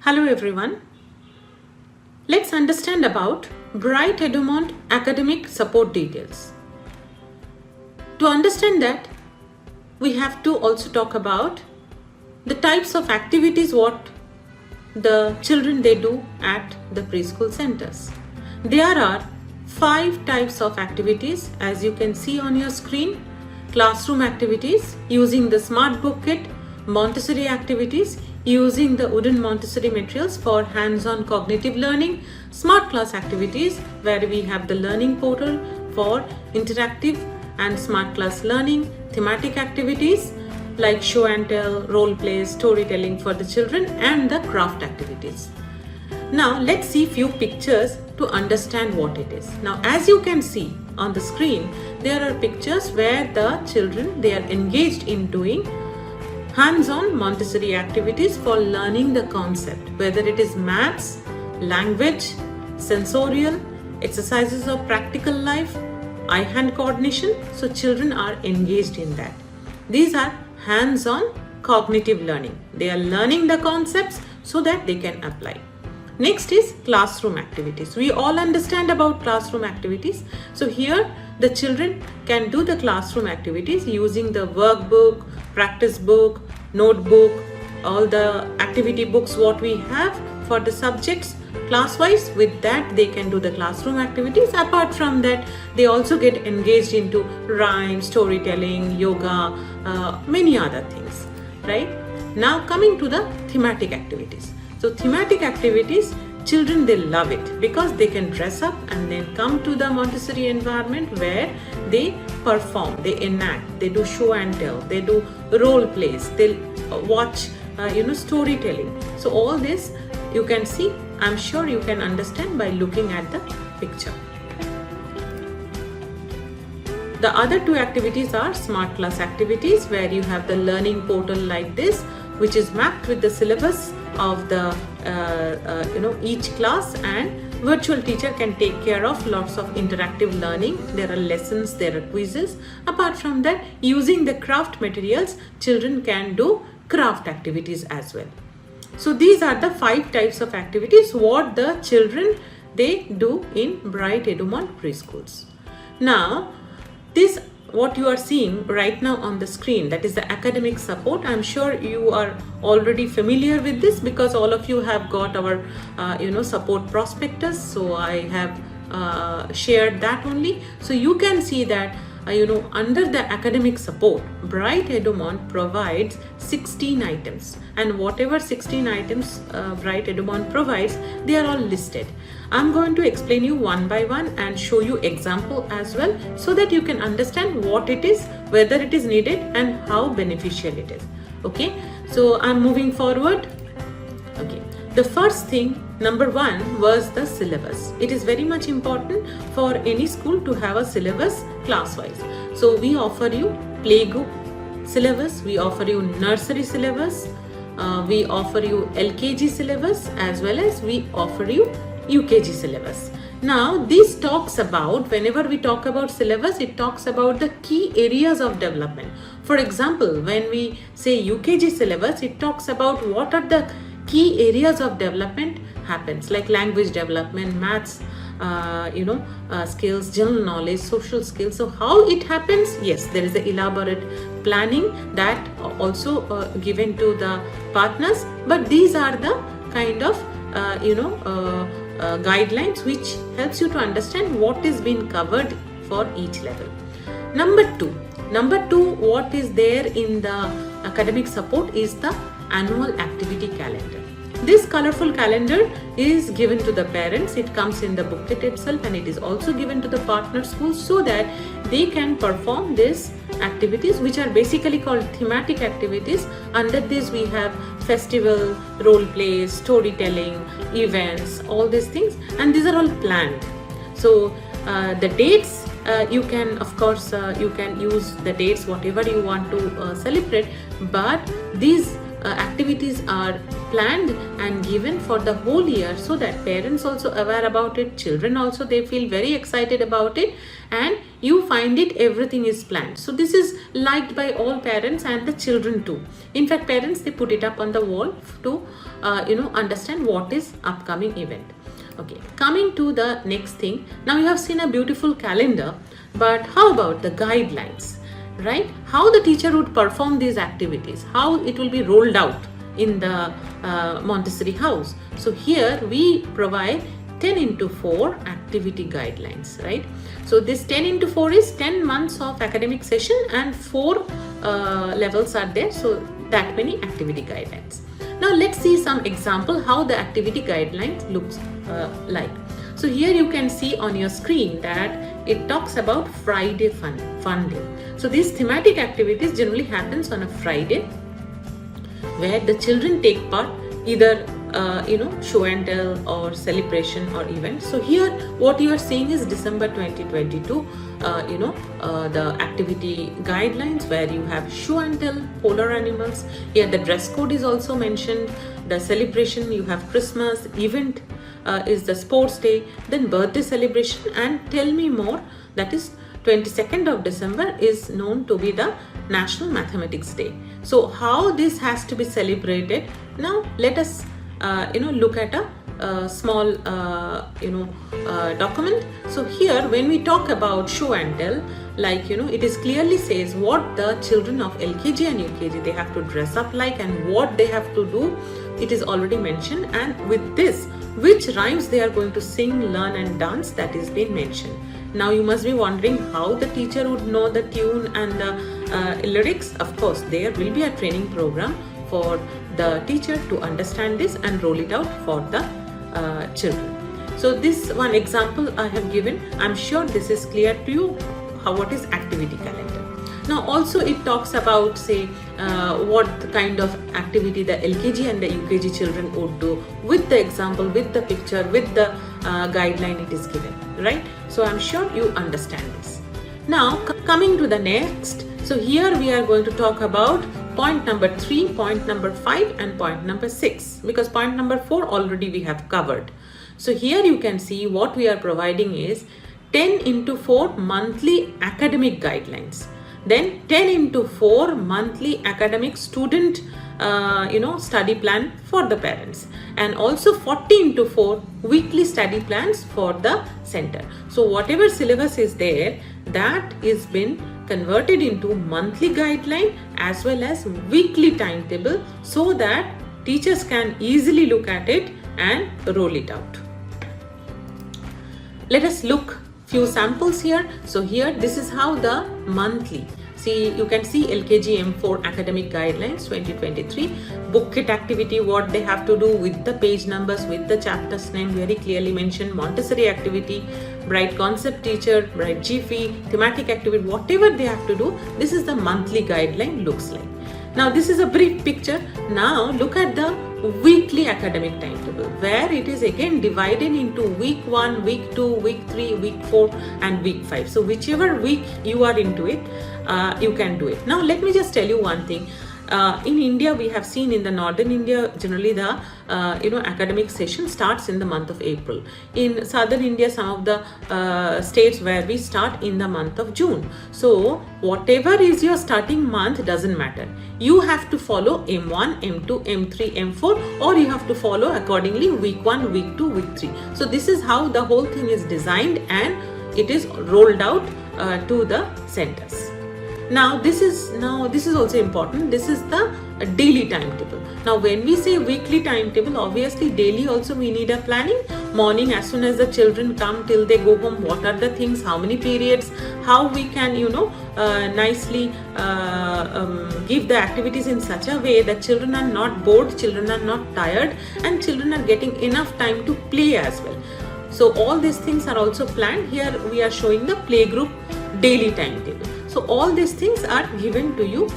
Hello everyone. Let's understand about Bright Edumont academic support details. To understand that, we have to also talk about the types of activities what the children they do at the preschool centers. There are 5 types of activities as you can see on your screen. Classroom activities using the Smart Book Kit, Montessori activities using the wooden Montessori materials for hands-on cognitive learning, smart class activities where we have the learning portal for interactive and smart class learning, thematic activities like show and tell, role play, storytelling for the children, and the craft activities. Now let's see few pictures to understand what it is. Now as you can see on the screen, there are pictures where the children they are engaged in doing hands-on Montessori activities for learning the concept, whether it is maths, language, sensorial, exercises of practical life, eye-hand coordination. So children are engaged in that. These are hands-on cognitive learning. They are learning the concepts so that they can apply. Next is classroom activities. We all understand about classroom activities. So here the children can do the classroom activities using the workbook, practice book, notebook, all the activity books what we have for the subjects class-wise. With that they can do the classroom activities. Apart from that, they also get engaged into rhyme, storytelling, yoga, many other things, right? Now coming to the thematic activities. So thematic activities, children they love it because they can dress up and then come to the Montessori environment where they perform, they enact, they do show and tell, they do role plays, they watch storytelling. So all this you can see, I'm sure you can understand by looking at the picture. The other 2 activities are smart class activities where you have the learning portal like this, which is mapped with the syllabus of the each class, and virtual teacher can take care of lots of interactive learning. There are lessons, there are quizzes. Apart from that, using the craft materials, children can do craft activities as well. So these are the 5 types of activities what the children they do in Bright Edumont preschools. Now this what you are seeing right now on the screen, that is the academic support. I'm sure you are already familiar with this because all of you have got our support prospectus. So I have shared that only. So you can see that under the academic support, Bright Edumont provides 16 items, and whatever 16 items Bright Edumont provides, they are all listed. I'm going to explain you one by one and show you example as well so that you can understand what it is, whether it is needed and how beneficial it is. Okay, so I'm moving forward. Okay, the first thing, number 1 was the syllabus. It is very much important for any school to have a syllabus class-wise. So we offer you playgroup syllabus, we offer you nursery syllabus, we offer you LKG syllabus, as well as we offer you UKG syllabus. Now this talks about, whenever we talk about syllabus, it talks about the key areas of development. For example, when we say UKG syllabus, it talks about what are the key areas of development happens, like language development, maths, skills, general knowledge, social skills. So how it happens? Yes, there is the elaborate planning that also given to the partners, but these are the kind of guidelines which helps you to understand what is being covered for each level. Number two, what is there in the academic support is the annual activity calendar. This colorful calendar is given to the parents. It comes in the booklet itself, and it is also given to the partner schools so that they can perform these activities, which are basically called thematic activities. Under this we have festival, role plays, storytelling, events, all these things, and these are all planned. So the dates, you can of course you can use the dates whatever you want to celebrate, but these activities are planned and given for the whole year, so that parents also aware about it, children also, they feel very excited about it, and you find it everything is planned. So this is liked by all parents and the children too. In fact, parents, they put it up on the wall to understand what is upcoming event. Okay, coming to the next thing. Now you have seen a beautiful calendar, but how about the guidelines, right? How the teacher would perform these activities, how it will be rolled out in the Montessori house. So here we provide 10 into 4 activity guidelines, right? So this 10 into 4 is 10 months of academic session and 4 levels are there. So that many activity guidelines. Now let's see some example how the activity guidelines looks like. So here you can see on your screen that it talks about Friday fun day. So these thematic activities generally happens on a Friday, where the children take part either show and tell or celebration or event. So here what you are seeing is December 2022 the activity guidelines, where you have show and tell, polar animals. Here the dress code is also mentioned. The celebration, you have Christmas. Event is the sports day, then birthday celebration, and tell me more, that is 22nd of December is known to be the National Mathematics Day. So how this has to be celebrated? Now let us look at a small document. So here when we talk about show and tell, it is clearly says what the children of LKG and UKG they have to dress up like and what they have to do. It is already mentioned, and with this which rhymes they are going to sing, learn and dance, that is been mentioned. Now you must be wondering how the teacher would know the tune and the lyrics. Of course, there will be a training program for the teacher to understand this and roll it out for the children. So this one example I have given. I'm sure this is clear to you what is activity calendar. Now also it talks about what kind of activity the LKG and the UKG children would do, with the example, with the picture, with the guideline it is given, right? So I'm sure you understand this. Now coming to the next. So here we are going to talk about point number 3, point number 5 and point number 6, because point number 4 already we have covered. So here you can see what we are providing is 10 into 4 monthly academic guidelines, then 10 into 4 monthly academic student study plan for the parents, and also 40 into 4 weekly study plans for the center. So whatever syllabus is there, that is been converted into monthly guideline as well as weekly timetable, so that teachers can easily look at it and roll it out. Let us look few samples here. So here this is how the monthly. See, you can see LKG M4 academic guidelines 2023, book kit activity, what they have to do with the page numbers, with the chapters name very clearly mentioned, Montessori activity, Bright concept teacher, Bright GP, thematic activity, whatever they have to do, this is the monthly guideline looks like. Now this is a brief picture. Now look at the weekly academic timetable, where it is again divided into week 1, week 2, week 3, week 4 and week 5. So whichever week you are into it, you can do it. Now let me just tell you one thing. In India, we have seen in the northern India, generally the academic session starts in the month of April. In southern India, some of the states where we start in the month of June. So whatever is your starting month doesn't matter. You have to follow M1, M2, M3, M4, or you have to follow accordingly week 1, week 2, week 3. So this is how the whole thing is designed and it is rolled out to the centers. Now this is also important. This is the daily timetable. Now when we say weekly timetable, obviously daily also we need a planning. Morning, as soon as the children come till they go home, what are the things, how many periods, how we can nicely give the activities in such a way that children are not bored, children are not tired, and children are getting enough time to play as well. So all these things are also planned. Here we are showing the playgroup daily timetable. So all these things are given to you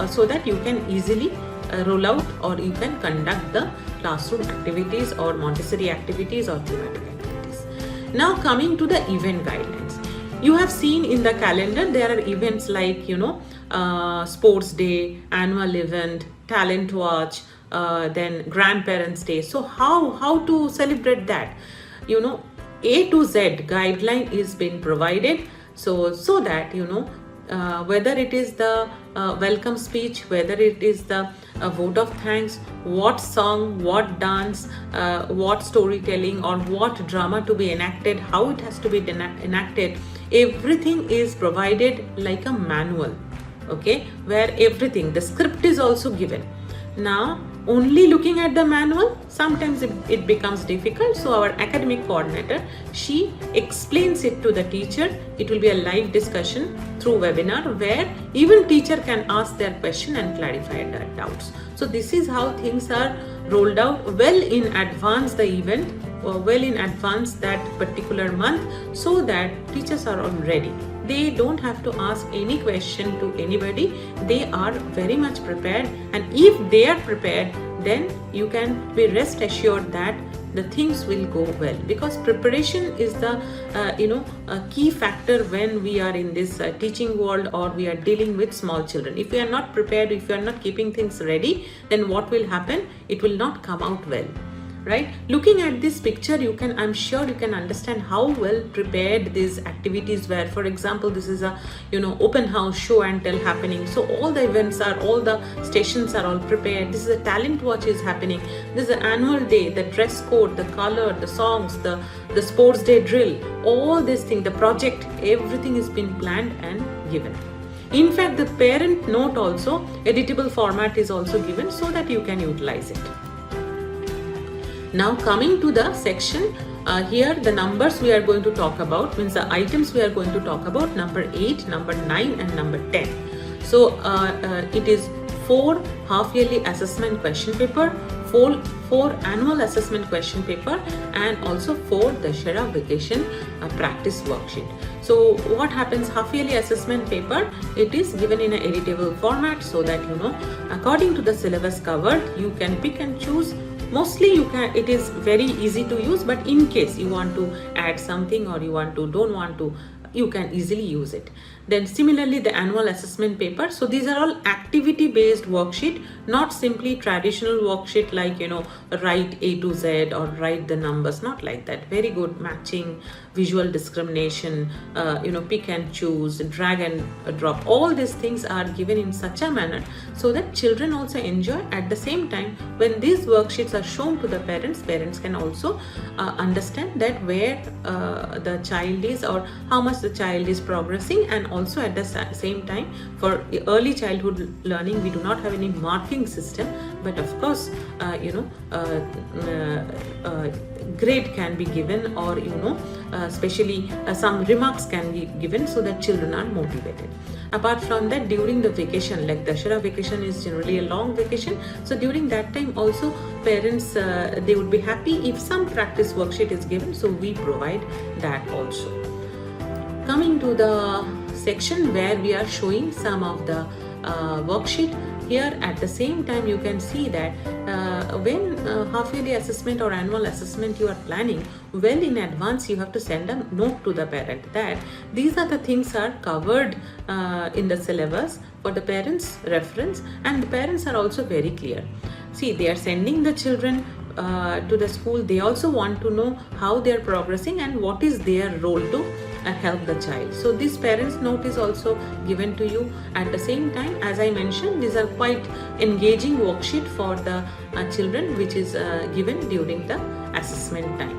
so that you can easily roll out, or you can conduct the classroom activities or Montessori activities or thematic activities. Now coming to the event guidelines. You have seen in the calendar there are events like sports day, annual event, talent watch, then grandparents day. So how to celebrate that? A to Z guideline is being provided, so that whether it is the welcome speech, whether it is the vote of thanks, what song, what dance, what storytelling, or what drama to be enacted, how it has to be enacted, everything is provided like a manual, okay, where everything, the script is also given. Now, only looking at the manual, sometimes it becomes difficult. So our academic coordinator, she explains it to the teacher. It will be a live discussion through webinar where even teacher can ask their question and clarify their doubts. So this is how things are rolled out well in advance the event, or well in advance that particular month, so that teachers are all ready. They don't have to ask any question to anybody. They are very much prepared, and if they are prepared, then you can be rest assured that the things will go well, because preparation is the a key factor when we are in this teaching world, or we are dealing with small children. If we are not prepared, if we are not keeping things ready, then what will happen? It will not come out well. Right? Looking at this picture, I'm sure you can understand how well prepared these activities were. For example, this is a open house show and tell happening. So all the events are, all the stations are all prepared. This is a talent watch is happening. This is an annual day, the dress code, the color, the songs, the sports day drill, all these things, the project, everything is been planned and given. In fact, the parent note also, editable format is also given so that you can utilize it. Now coming to the section, here the numbers we are going to talk about, means the items we are going to talk about, number 8, number 9 and number 10. So it is 4 half-yearly assessment question paper, 4 annual assessment question paper, and also 4 Dussehra vacation practice worksheet. So what happens, half-yearly assessment paper, it is given in an editable format, so that according to the syllabus covered, you can pick and choose. Mostly it is very easy to use, but in case you want to add something, or you don't want to, you can easily use it. Then similarly, the annual assessment paper. So these are all activity based worksheet, not simply traditional worksheet like write A to Z or write the numbers, not like that. Very good matching, visual discrimination, pick and choose, drag and drop. All these things are given in such a manner so that children also enjoy. At the same time, when these worksheets are shown to the parents can also understand that where the child is, or how much the child is progressing. And also at the same time, for early childhood learning, we do not have any marking system, but of course grade can be given, or especially some remarks can be given, so that children are motivated. Apart from that, during the vacation, like Dussehra vacation is generally a long vacation, so during that time also parents they would be happy if some practice worksheet is given, so we provide that also. Coming to the section where we are showing some of the worksheet, here at the same time you can see that when half-yearly assessment or annual assessment you are planning, well in advance you have to send a note to the parent that these are the things are covered in the syllabus for the parents' reference, and the parents are also very clear. See, they are sending the children to the school. They also want to know how they are progressing and what is their role to help the child. So this parents note is also given to you. At the same time, as I mentioned, these are quite engaging worksheet for the children, which is given during the assessment time.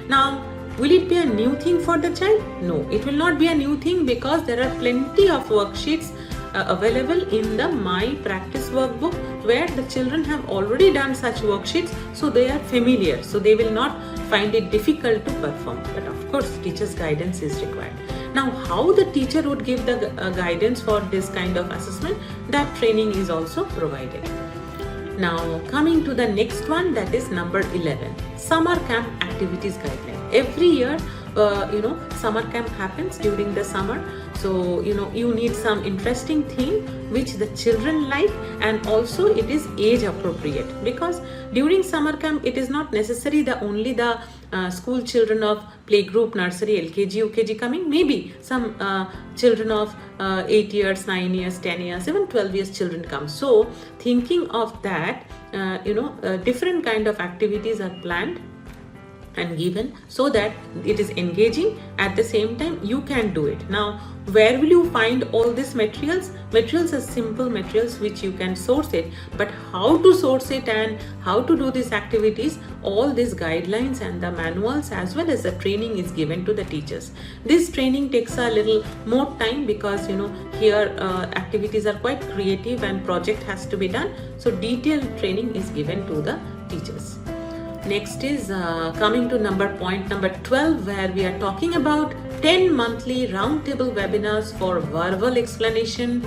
Now, will it be a new thing for the child? No, it will not be a new thing, because there are plenty of worksheets available in the My Practice Workbook, where the children have already done such worksheets, so they are familiar, so they will not find it difficult to perform. But of course, teacher's guidance is required. Now, how the teacher would give the guidance for this kind of assessment, that training is also provided. Now, coming to the next one, that is number 11, Summer Camp Activities Guideline. Every year, summer camp happens during the summer. So you need some interesting theme which the children like, and also it is age appropriate, because during summer camp it is not necessary only the school children of playgroup, nursery, LKG, UKG coming. Maybe some children of 8 years, 9 years, 10 years, even 12 years children come. So thinking of that, different kind of activities are planned and given so that it is engaging. At the same time, you can do it. Now, where will you find all these materials? Materials are simple materials which you can source it, but how to source it and how to do these activities, all these guidelines and the manuals as well as the training is given to the teachers. This training takes a little more time because here activities are quite creative and project has to be done. So detailed training is given to the teachers. Next is coming to point number 12, where we are talking about 10 monthly roundtable webinars for verbal explanation,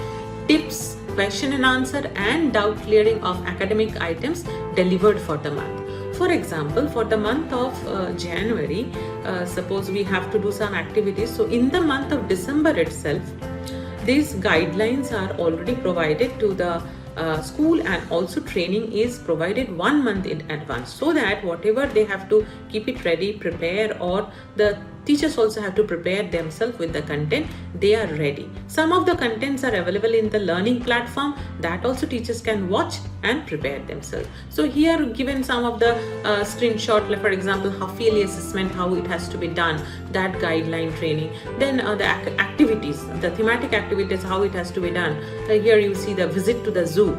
tips, question and answer, and doubt clearing of academic items delivered for the month. For example, for the month of January, suppose we have to do some activities. So in the month of December itself, these guidelines are already provided to the school, and also training is provided 1 month in advance, so that whatever they have to keep it ready, prepare, or the teachers also have to prepare themselves with the content, they are ready. Some of the contents are available in the learning platform, that also teachers can watch and prepare themselves. So here given some of the screenshot, like for example half-yearly assessment, how it has to be done, that guideline training, then the activities, the thematic activities, how it has to be done. Here you see the visit to the zoo,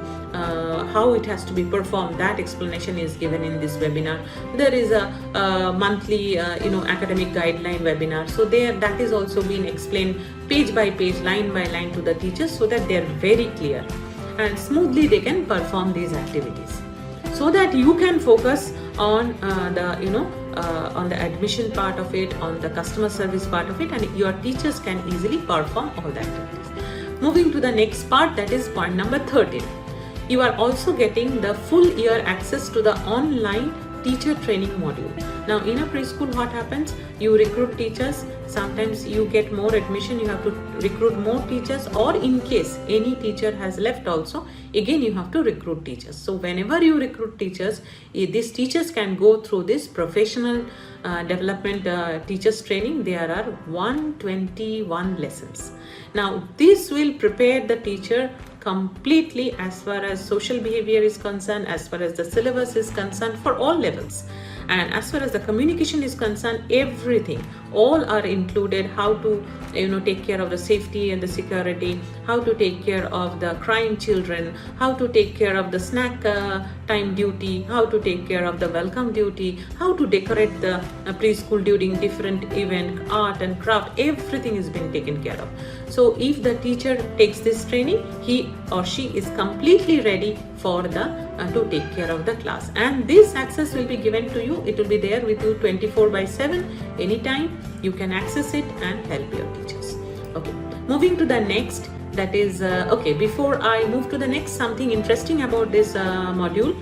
how it has to be performed, that explanation is given in this webinar. There is a monthly academic guideline webinar, so there that is also being explained page by page, line by line to the teachers, so that they are very clear and smoothly they can perform these activities, so that you can focus on on the admission part of it, on the customer service part of it, and your teachers can easily perform all the activities. Moving to the next part, that is point number 13. You are also getting the full year access to the online teacher training module. Now in a preschool, what happens? You recruit teachers, sometimes you get more admission, you have to recruit more teachers, or in case any teacher has left also, again you have to recruit teachers. So whenever you recruit teachers, these teachers can go through this professional development teachers training. There are 121 lessons. Now this will prepare the teacher completely as far as social behavior is concerned, as far as the syllabus is concerned, for all levels. And as far as the communication is concerned, everything, all are included. How to take care of the safety and the security, how to take care of the crying children, how to take care of the snack time duty, how to take care of the welcome duty, how to decorate the preschool during different event, art and craft, everything is being taken care of. So if the teacher takes this training, he or she is completely ready for the to take care of the class, and this access will be given to you. It will be there with you 24/7. Anytime you can access it and help your teachers. Okay, moving to the next, that is okay, before I move to the next, something interesting about this module.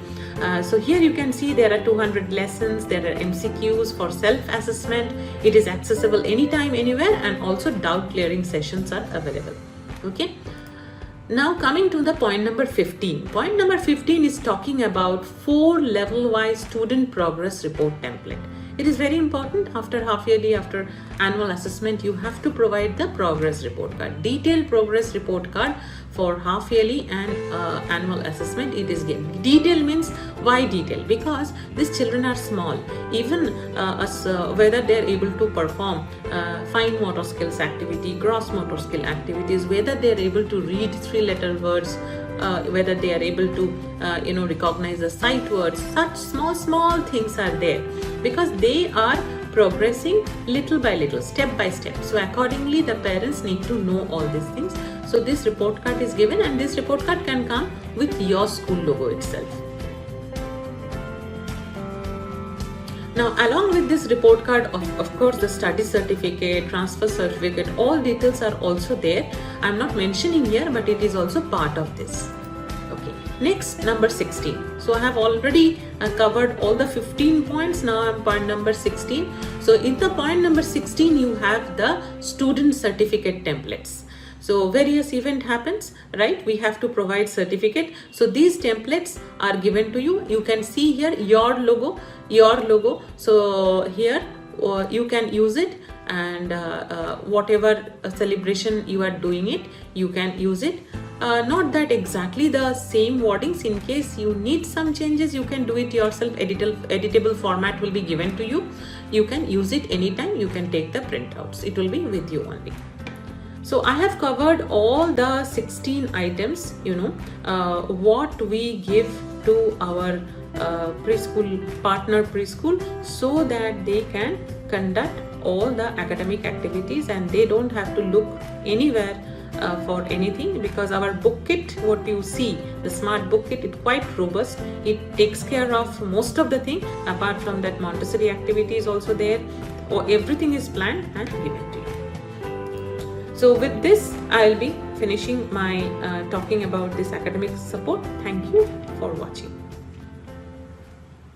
So here you can see there are 200 lessons, there are MCQs for self-assessment. It is accessible anytime, anywhere, and also doubt clearing sessions are available. Okay. Now coming to the point number 15. Point number 15 is talking about 4 level-wise student progress report template. It is very important. After half yearly, after annual assessment, you have to provide the progress report card, detailed progress report card for half yearly and annual assessment. It is given. Detail means why detail? Because these children are small. Even whether they are able to perform fine motor skills activity, gross motor skill activities, whether they are able to read 3-letter words, whether they are able to recognize the sight words, such small things are there, because they are progressing little by little, step by step. So accordingly, the parents need to know all these things. So this report card is given, and this report card can come with your school logo itself. Now, along with this report card, of course, the study certificate, transfer certificate, all details are also there. I'm not mentioning here, but it is also part of this. Okay. Okay, next, number 16. So I have already covered all the 15 points. Now I'm point number 16. So in the point number 16, you have the student certificate templates. So various event happens, right? We have to provide certificate. So these templates are given to you. You can see here your logo. So here you can use it, and whatever celebration you are doing it, you can use it. Not that exactly the same wordings. In case you need some changes, you can do it yourself. Editable format will be given to you. You can use it anytime. You can take the printouts. It will be with you only. So I have covered all the 16 items, what we give to our preschool partner preschool, so that they can conduct all the academic activities and they don't have to look anywhere for anything, because our book kit, what you see, the smart book kit, it's quite robust. It takes care of most of the thing. Apart from that, Montessori activity is also there, or everything is planned and given to you. So with this, I'll be finishing my talking about this academic support. Thank you for watching.